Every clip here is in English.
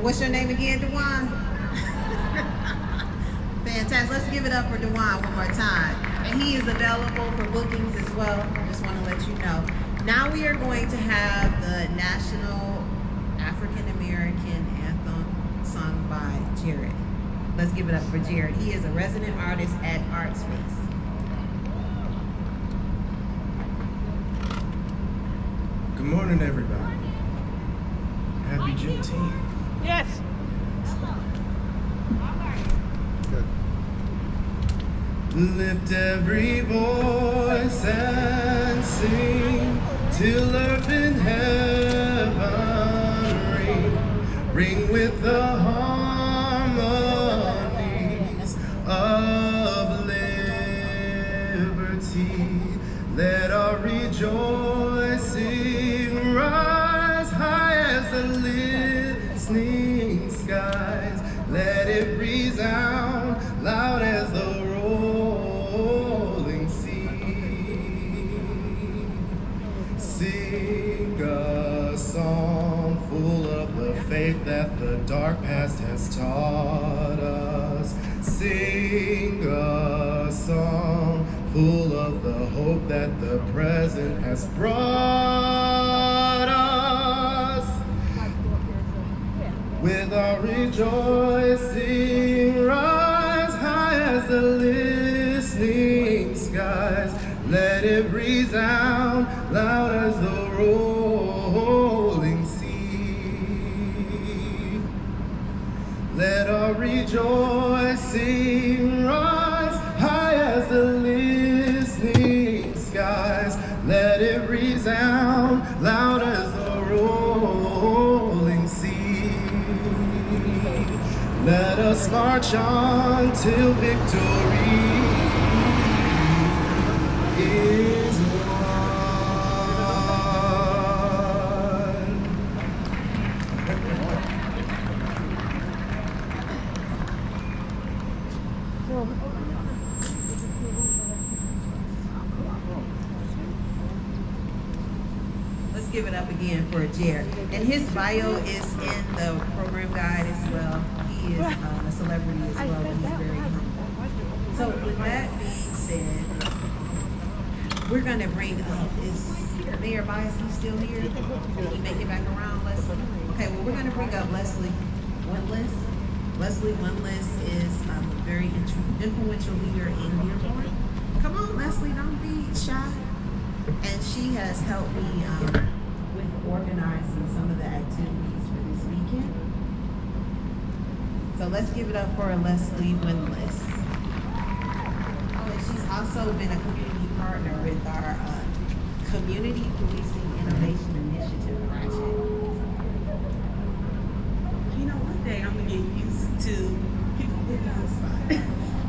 What's your name again, Dewan? Fantastic. Let's give it up for Dewan one more time. And he is available for bookings as well. Just want to let you know. Now we are going to have the National African American Anthem sung by Jared. Let's give it up for Jared. He is a resident artist at Art Space. Good morning, everybody. Happy Juneteenth. Yes. Lift every voice and sing till earth and heaven ring with the harmonies of liberty. Let our rejoicing rise high as the listening skies. Let it resound loud as the rolling sea. Sing a song full of the faith that the dark past has taught us. Sing a song full of the hope that the present has brought us. With our rejoicing rise high as the listening skies. Let it resound loud as the rolling sea. Let our rejoicing rise high as the listening skies. Let it resound loud as the rolling sea. Let us march on till victory is won. Let's give it up again for Jared. And his bio is in the program guide as well. He is a celebrity as well, and he's very humble. So with that being said, we're going to bring up, is Mayor Bias still here? Did he make it back around, Leslie? Okay, well, we're going to bring up Leslie Windless. Leslie Windless is a very influential leader in Dearborn. Come on, Leslie, don't be shy. And she has helped me with organizing some of the activities for this weekend. So let's give it up for Leslie Windless. Oh, and she's also been a community partner with our Community Policing Innovation Initiative project. You know, one day I'm gonna get used to people putting on the spot.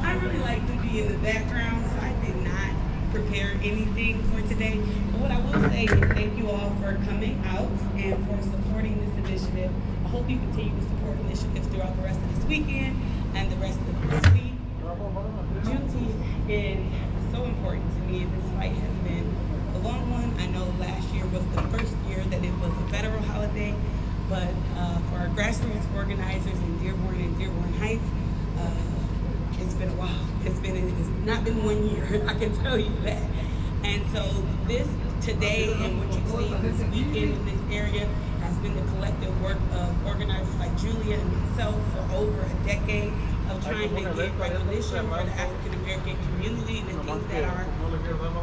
I really like to be in the background, so I did not prepare anything for today. But what I will say is thank you all for coming out and for supporting this initiative. I hope you continue to support initiatives throughout the rest of this weekend and the rest of this week. Juneteenth is so important to me, and this fight has been a long one. I know last year was the first year that it was a federal holiday, but for our grassroots organizers in Dearborn and Dearborn Heights, it's been a while. It's not been 1 year, I can tell you that. And so this today and what you've seen this weekend in this area has been the collective work of organizers like Julia and myself for over a decade of trying to get recognition for the African American community and the things that are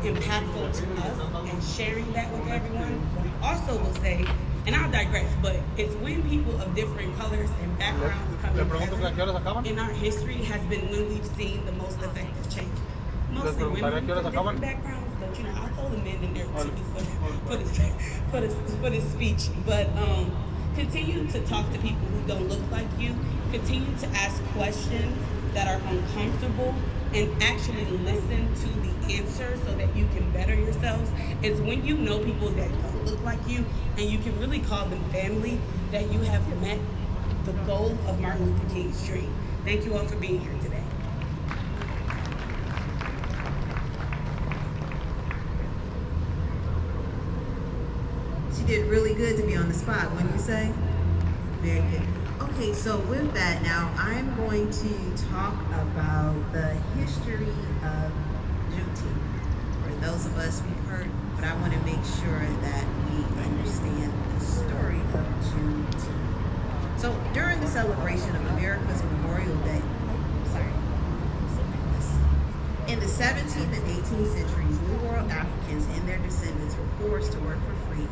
impactful to us and sharing that with everyone. Also will say, and I'll digress, but it's when people of different colors and backgrounds come together in our history has been when we've seen the most effective change. Mostly women from different backgrounds, but you know, I'll throw the men in there too for the speech. But continue to talk to people who don't look like you. Continue to ask questions that are uncomfortable and actually listen to the answer so that you can better yourselves. It's when you know people that don't look like you and you can really call them family that you have met the goal of Martin Luther King's dream. Thank you all for being here today. She did really good to be on the spot, wouldn't you say? Very good. Okay, so with that now, I'm going to talk about the history of Juneteenth. For those of us we've heard, but I want to make sure that we understand the story of Juneteenth. So during the celebration of America's Memorial Day, sorry, in the 17th and 18th centuries, New World Africans and their descendants were forced to work for free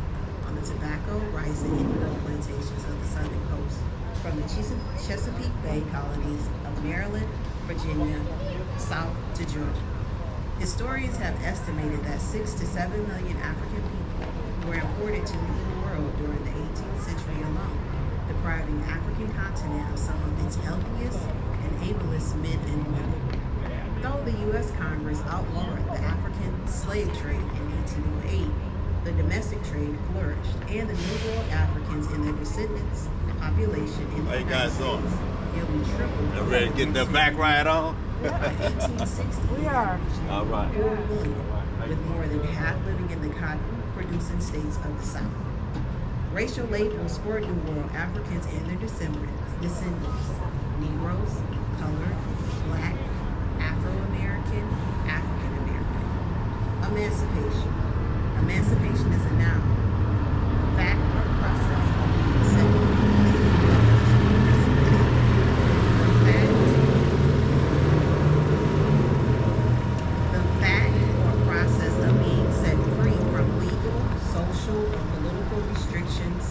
on the tobacco, rice, and indigo plantations of the southern coast, from the Chesapeake Bay colonies of Maryland, Virginia, south to Georgia. Historians have estimated that 6 to 7 million African people were imported to the New World during the 18th century alone, depriving the African continent of some of its healthiest and ablest men and women. Though the U.S. Congress outlawed the African slave trade in 1808, the domestic trade flourished, and the New World Africans and their descendants population in the United States nearly tripled. You ready to get that back ride on? By 1860, We are. All right. 4 million, with more than half living in the cotton-producing states of the South. Racial labels for New World Africans and their descendants, Negroes, colored, black, Afro-American, African-American. Emancipation. Emancipation is a noun, fact or process of being set the fact or process of being set free from legal, social, or political restrictions,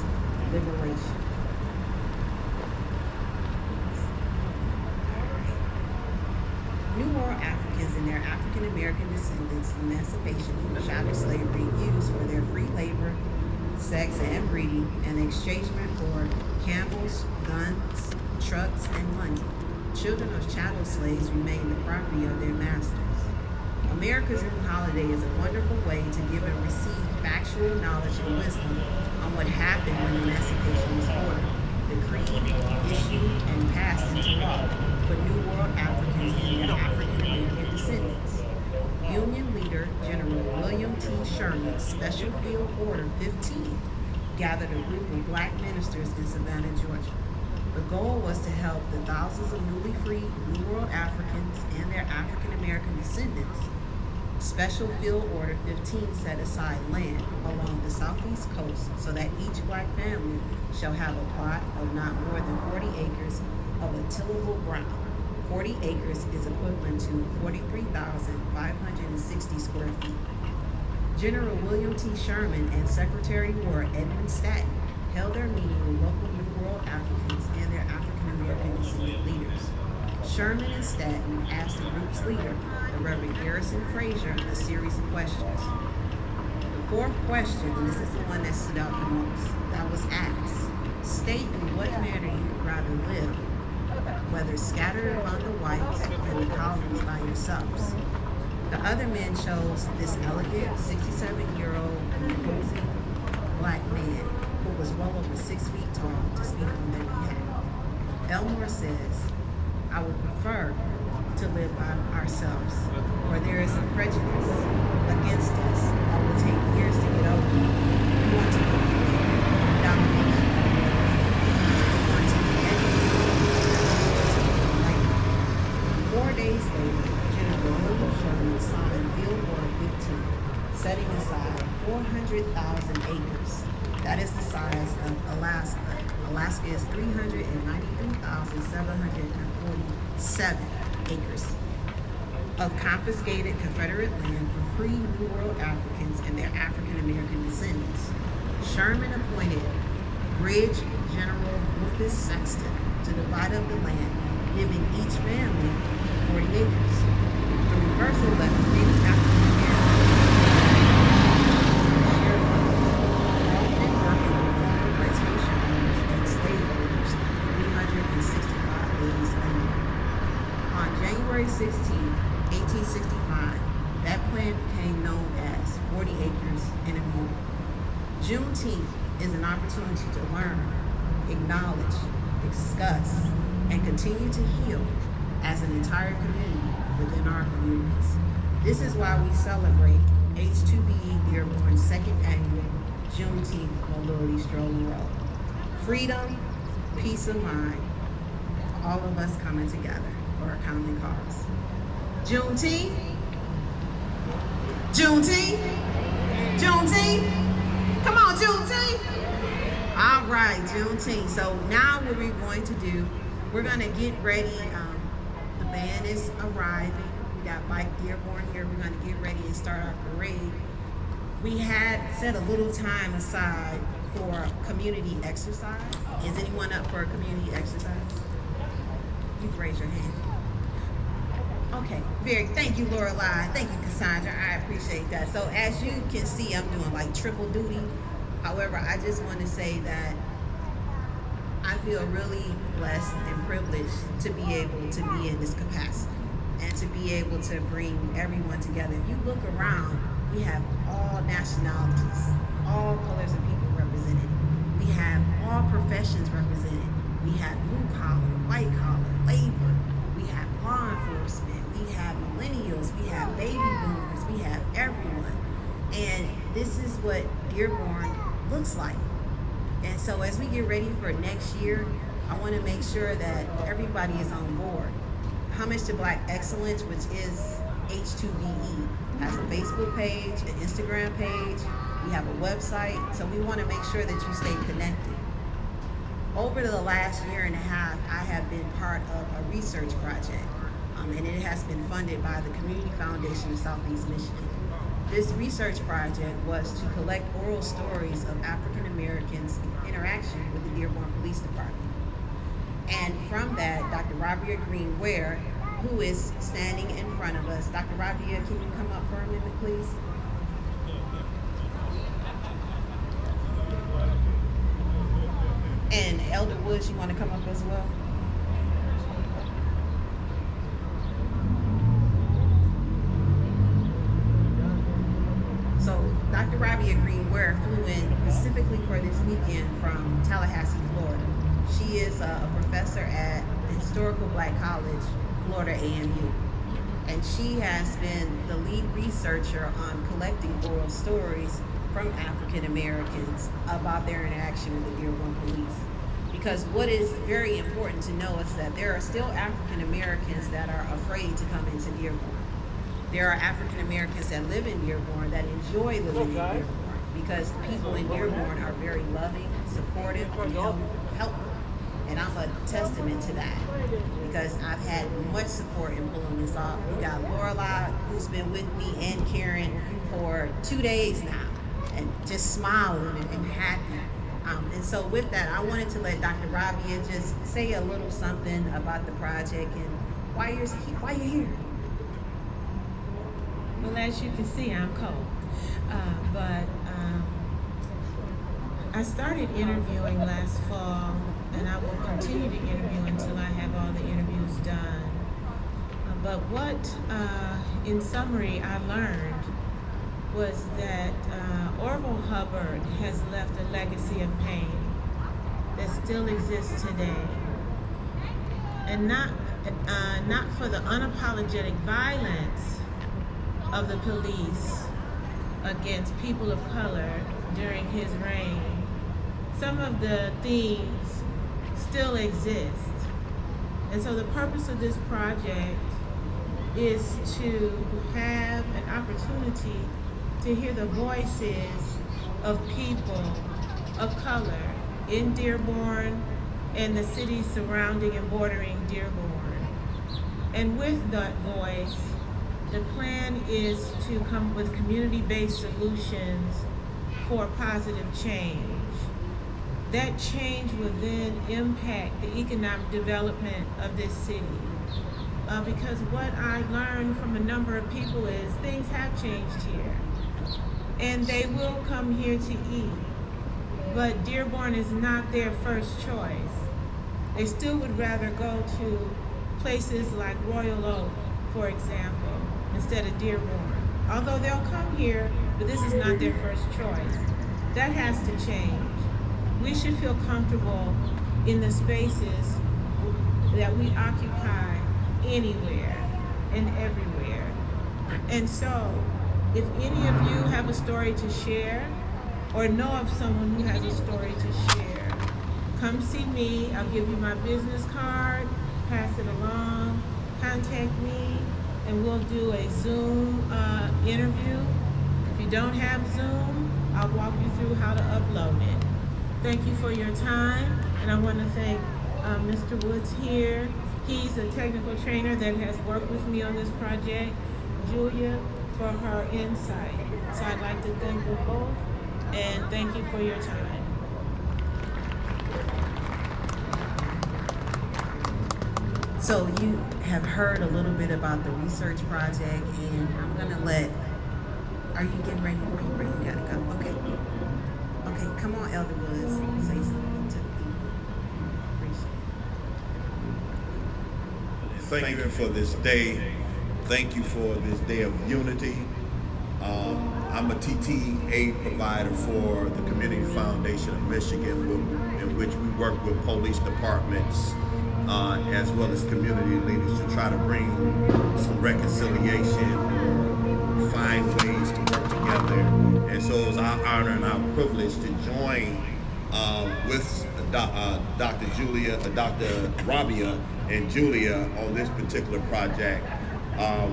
liberation. New World Africans and their African American descendants' emancipation from chattel slavery used for their free labor, sex, and breeding, and exchangement for camels, guns, trucks, and money. Children of chattel slaves remained the property of their masters. America's New Holiday is a wonderful way to give and receive factual knowledge and wisdom on what happened when emancipation was ordered, decreed, issued, and passed into law for New World Africans and their African American descendants. Union leader General William T. Sherman, Special Field Order 15, gathered a group of black ministers in Savannah, Georgia. The goal was to help the thousands of newly freed New World Africans and their African American descendants. Special Field Order 15 set aside land along the southeast coast so that each black family shall have a plot of not more than 40 acres of a tillable ground. 40 acres is equivalent to 43,560 square feet. General William T. Sherman and Secretary of War Edwin Stanton held their meeting with local New World Africans and their African American descendant leaders. Sherman and Stanton asked the group's leader, the Reverend Garrison Frazier, a series of questions. The fourth question, and this is the one that stood out the most, that was asked: state in what manner you would rather live, whether scattered among the whites and the colonies by yourselves. The other men chose this elegant 67-year-old imposing black man who was well over 6 feet tall to speak on their behalf. Elmore says, I would prefer to live by ourselves, for there is a prejudice against us that will take years to get over. We want to be domination. We want to be educated. 4 days later, General William Sherman signed Field Order 15, setting aside 400,000 acres. That is the size of Alaska. Alaska is 393,747 acres of confiscated Confederate land for free New World Africans and their African American descendants. Sherman appointed Bridge General Rufus Sexton to divide up the land, giving each family 40 acres. The reversal left many African Americans working with former plantation owners and slaveholders 365 days a year. On January 16, 1865, that plan became known as 40 acres and a mule. Juneteenth is an opportunity to learn, acknowledge, discuss, and continue to heal as an entire community within our communities. This is why we celebrate H2BE Dearborn's second annual Juneteenth Mobility Stroll Road. Freedom, peace of mind, all of us coming together for a common cause. Juneteenth, Juneteenth, Juneteenth. Come on, Juneteenth. All right, Juneteenth. So now what we're going to do, we're going to get ready. The band is arriving. We got Bike Dearborn here. We're going to get ready and start our parade. We had set a little time aside for community exercise. Is anyone up for a community exercise? You can raise your hand. Okay, thank you, Lorelai. Thank you, Cassandra. I appreciate that. So as you can see, I'm doing like triple duty. However, I just want to say that I feel really blessed and privileged to be able to be in this capacity and to be able to bring everyone together. If you look around, we have all nationalities, all colors of people represented. We have all professions represented. We have blue collar, white collar, labor. We have law enforcement. We have millennials. We have baby boomers. We have everyone. And this is what Dearborn looks like. And so as we get ready for next year, I want to make sure that everybody is on board. Homage to Black Excellence, which is H2BE, has a Facebook page, an Instagram page. We have a website. So we want to make sure that you stay connected. Over the last year and a half, I have been part of a research project, and it has been funded by the Community Foundation of Southeast Michigan. This research project was to collect oral stories of African Americans' interaction with the Dearborn Police Department. And from that, Dr. Rabia Green-Ware, who is standing in front of us. Dr. Rabia, can you come up for a minute, please? And Elder Woods, you want to come up as well? So Dr. Rabia Green-Ware flew in specifically for this weekend from Tallahassee, Florida. She is a professor at Historical Black College, Florida AMU. And she has been the lead researcher on collecting oral stories from African Americans about their interaction with the Dearborn police. Because what is very important to know is that there are still African Americans that are afraid to come into Dearborn. There are African Americans that live in Dearborn that enjoy living in Dearborn because people in Dearborn are very loving, supportive, and helpful. And I'm a testament to that because I've had much support in pulling this off. We got Lorelai, who's been with me, and Karen for 2 days now, and just smiling and happy. And so with that, I wanted to let Dr. Rabia just say a little something about the project and why you're here. Well, as you can see, I'm cold. But I started interviewing last fall, and I will continue to interview until I have all the interviews done. But what, in summary, I learned was that Orville Hubbard has left a legacy of pain that still exists today. And not for the unapologetic violence of the police against people of color during his reign. Some of the themes still exist. And so the purpose of this project is to have an opportunity to hear the voices of people of color in Dearborn and the cities surrounding and bordering Dearborn. And with that voice, the plan is to come with community-based solutions for positive change. That change will then impact the economic development of this city. Because what I learned from a number of people is things have changed here. And they will come here to eat. But Dearborn is not their first choice. They still would rather go to places like Royal Oak, for example, instead of Dearborn. Although they'll come here, but this is not their first choice. That has to change. We should feel comfortable in the spaces that we occupy anywhere and everywhere. And so, if any of you have a story to share or know of someone who has a story to share, come see me. I'll give you my business card, pass it along, contact me, and we'll do a Zoom interview. If you don't have Zoom, I'll walk you through how to upload it. Thank you for your time, and I want to thank Mr. Woods here. He's a technical trainer that has worked with me on this project. Julia for her insight. So I'd like to thank you both, and thank you for your time. So you have heard a little bit about the research project, and I'm gonna let, are you getting ready? Are you ready? You gotta go. Okay. Okay, come on, Elder Woods. Say something to the people. Appreciate Thank you for this day. Thank you for this day of unity. I'm a TTA provider for the Community Foundation of Michigan, in which we work with police departments as well as community leaders to try to bring some reconciliation, find ways to work together. And so it's our honor and our privilege to join with Dr. Rabia and Julia on this particular project.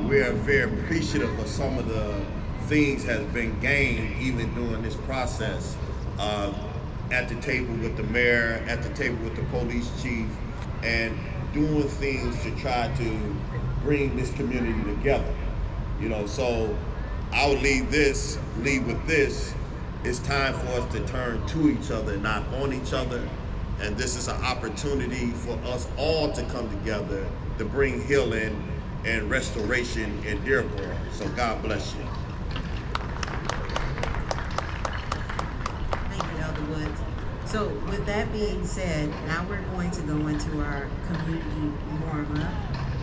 We're very appreciative of some of the things has been gained even during this process. At the table with the mayor, at the table with the police chief, and doing things to try to bring this community together. You know, so I would leave with this. It's time for us to turn to each other, not on each other. And this is an opportunity for us all to come together to bring healing and restoration in Dearborn. So God bless you. Thank you, Elder Woods. So with that being said, now we're going to go into our community warm-up.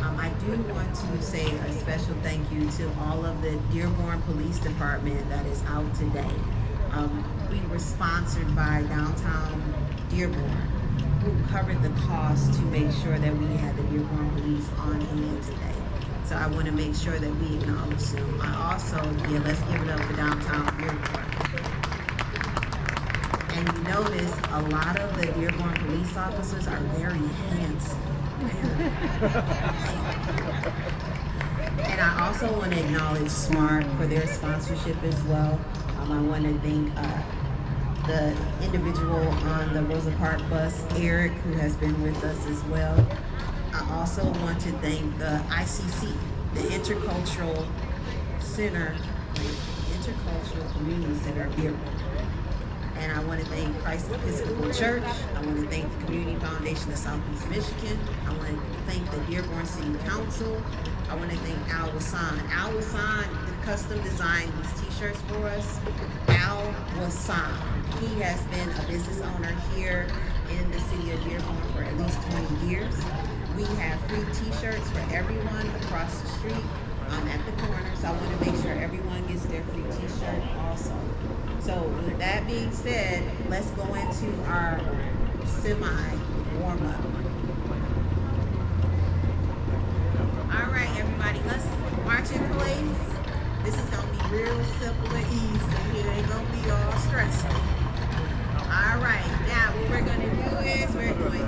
I do want to say a special thank you to all of the Dearborn Police Department that is out today. We were sponsored by Downtown Dearborn, who covered the cost to make sure that we had the Dearborn Police on hand today. So I want to make sure that we acknowledge them. I also, let's give it up for Downtown Dearborn. And you notice a lot of the Dearborn police officers are very handsome. And I also want to acknowledge SMART for their sponsorship as well. I want to thank the individual on the Rosa Parks bus, Eric, who has been with us as well. I also want to thank the ICC, the Intercultural Center, Intercultural Community Center of Dearborn. And I want to thank Christ Episcopal Church. I want to thank the Community Foundation of Southeast Michigan. I want to thank the Dearborn City Council. I want to thank Al Wassan. Al Wassan custom designed these t-shirts for us. Al Wassan. He has been a business owner here in the city of Dearborn for at least 20 years. We have free t-shirts for everyone across the street at the corner. So I want to make sure everyone gets their free t-shirt also. So with that being said, let's go into our semi-warm-up. All right, everybody, let's march in place. This is going to be real simple and easy. It ain't going to be all stressful. All right, now what we're going to do is we're going